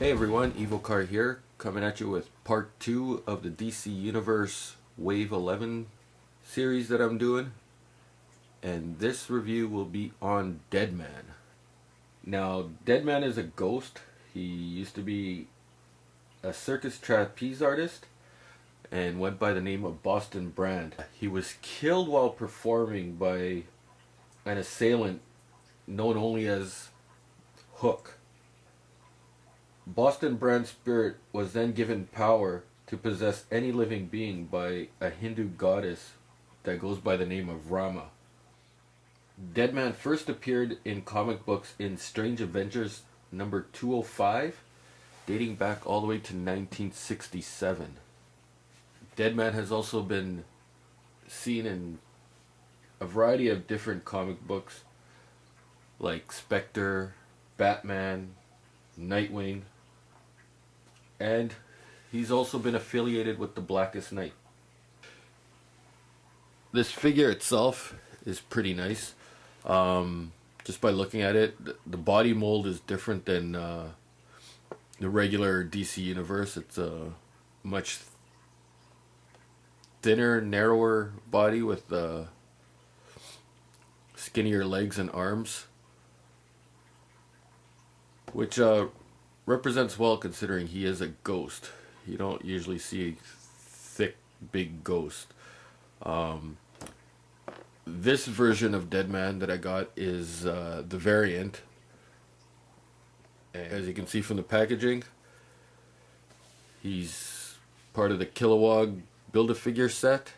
Hey everyone, Evil Car here, coming at you with part 2 of the DC Universe Wave 11 series that I'm doing. And this review will be on Deadman. Now, Deadman is a ghost. He used to be a circus trapeze artist and went by the name of Boston Brand. He was killed while performing by an assailant known only as Hook. Boston Brand's spirit was then given power to possess any living being by a Hindu goddess that goes by the name of Rama. Deadman first appeared in comic books in Strange Adventures number 205, dating back all the way to 1967. Deadman has also been seen in a variety of different comic books like Spectre, Batman, Nightwing, and he's also been affiliated with the Blackest Night. This figure itself is pretty nice. Just by looking at it, the body mold is different than the regular DC Universe. It's a much thinner, narrower body with skinnier legs and arms, which represents well considering he is a ghost. You don't usually see a thick, big ghost. This version of Deadman that I got is the variant. As you can see from the packaging, he's part of the Kilowog Build-A-Figure set.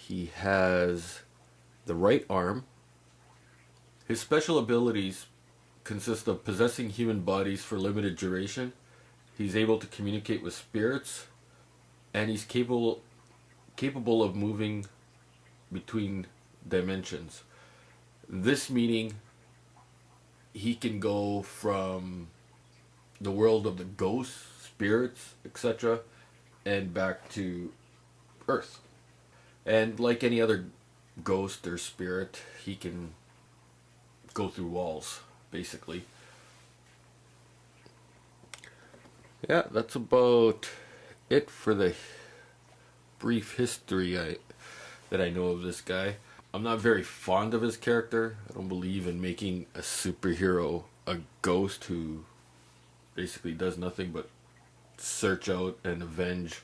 He has the right arm. His special abilities consist of possessing human bodies for limited duration. He's able to communicate with spirits, and he's capable of moving between dimensions. This meaning he can go from the world of the ghosts, spirits, etc., and back to Earth. And like any other ghost or spirit, he can go through walls, basically. Yeah, that's about it for the brief history that I know of this guy. I'm not very fond of his character. I don't believe in making a superhero a ghost who basically does nothing but search out and avenge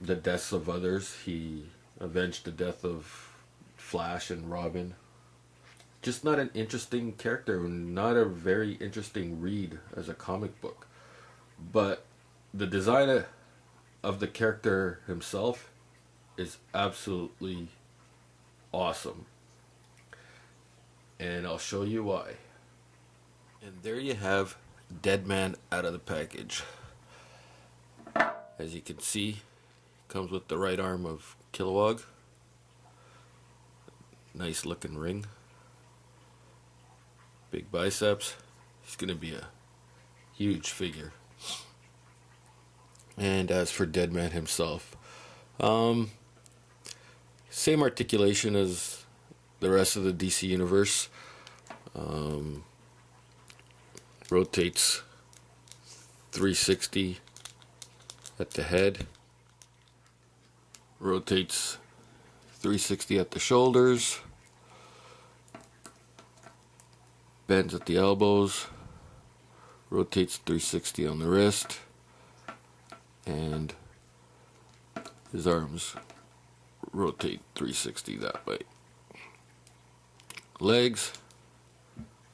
the deaths of others. He avenged the death of Flash and Robin. Just not an interesting character, not a very interesting read as a comic book. But the design of the character himself is absolutely awesome. And I'll show you why. And there you have Deadman out of the package. As you can see, comes with the right arm of Kilowog. Nice looking ring. Big biceps. He's going to be a huge figure. And as for Deadman himself, same articulation as the rest of the DC Universe. Rotates 360 at the head. Rotates 360 at the shoulders. Bends at the elbows. Rotates 360 on the wrist. And his arms rotate 360 that way. Legs,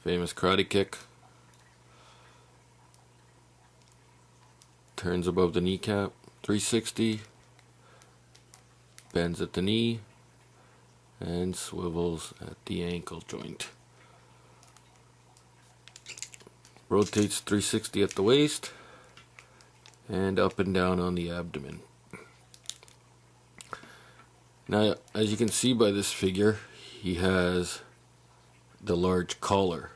famous karate kick. Turns above the kneecap, 360. Bends at the knee. And swivels at the ankle joint. Rotates 360 at the waist. And up and down on the abdomen. Now, as you can see by this figure, he has the large collar.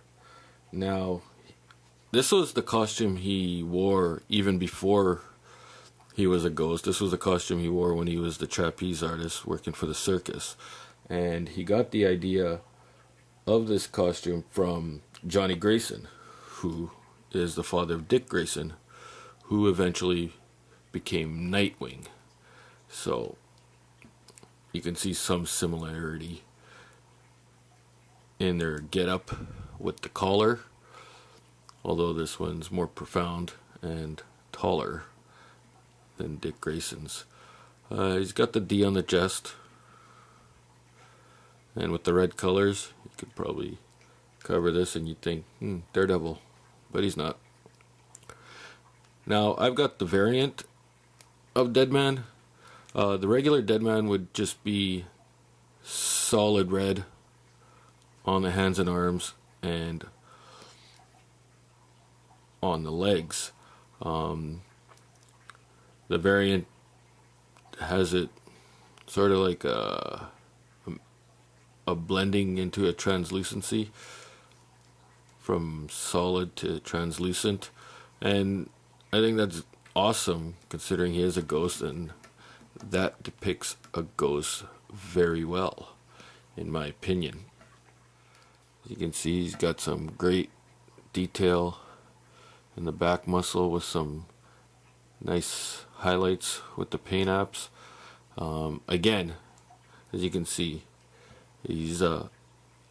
Now, this was the costume he wore even before he was a ghost. This was the costume he wore when he was the trapeze artist working for the circus. And he got the idea of this costume from Johnny Grayson, who is the father of Dick Grayson, who eventually became Nightwing. So you can see some similarity in their getup with the collar, although this one's more profound and taller than Dick Grayson's. He's got the D on the chest, and with the red colors, you could probably cover this and you'd think, Daredevil, but he's not. Now, I've got the variant of Deadman. The regular Deadman would just be solid red on the hands and arms and on the legs. The variant has it sort of like a blending into a translucency from solid to translucent, and I think that's awesome considering he is a ghost, and that depicts a ghost very well in my opinion. As you can see, he's got some great detail in the back muscle with some nice highlights with the paint apps. Again, as you can see, he's a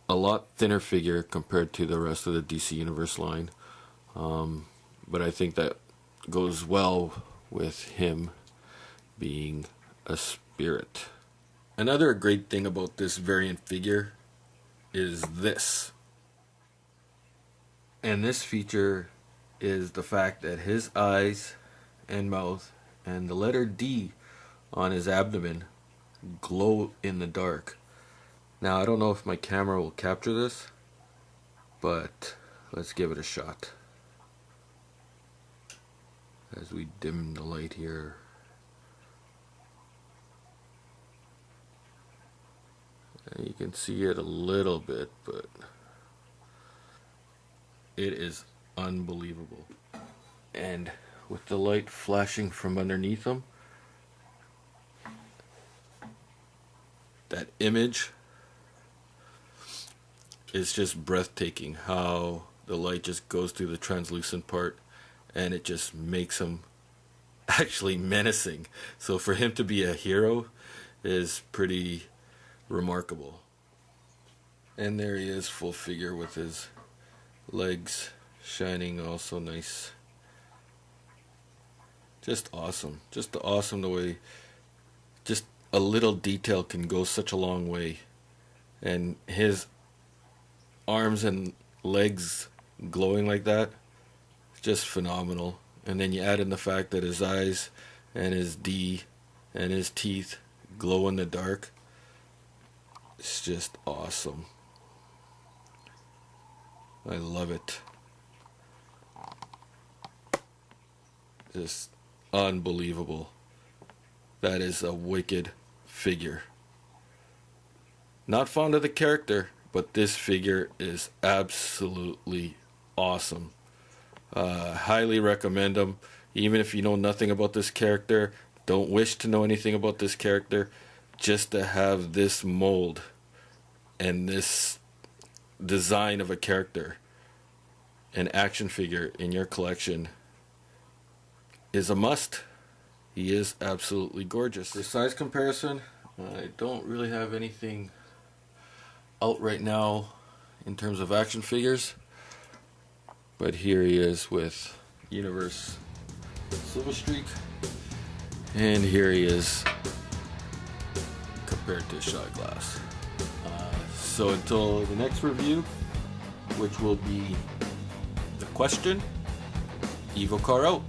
lot thinner figure compared to the rest of the DC Universe line, but I think that goes well with him being a spirit. Another great thing about this variant figure is this, and this feature is the fact that his eyes and mouth and the letter D on his abdomen glow in the dark. Now, I don't know if my camera will capture this, but let's give it a shot as we dim the light here. And you can see it a little bit, but it is unbelievable. And with the light flashing from underneath him, that image is just breathtaking, how the light just goes through the translucent part and it just makes him actually menacing. So for him to be a hero is pretty remarkable. And there he is, full figure, with his legs shining also nice. Just awesome. Just awesome the way just a little detail can go such a long way. And his arms and legs glowing like that, just phenomenal. And then you add in the fact that his eyes and his D and his teeth glow in the dark. It's just awesome. I love it. Just unbelievable. That is a wicked figure. Not fond of the character, but this figure is absolutely awesome. Highly recommend him. Even if you know nothing about this character, don't wish to know anything about this character, just to have this mold and this design of a character, an action figure in your collection, is a must. He is absolutely gorgeous. The size comparison, I don't really have anything out right now in terms of action figures, but here he is with Universe Silver Streak, and here he is compared to Shot Glass. So until the next review, which will be The Question, Evocar out.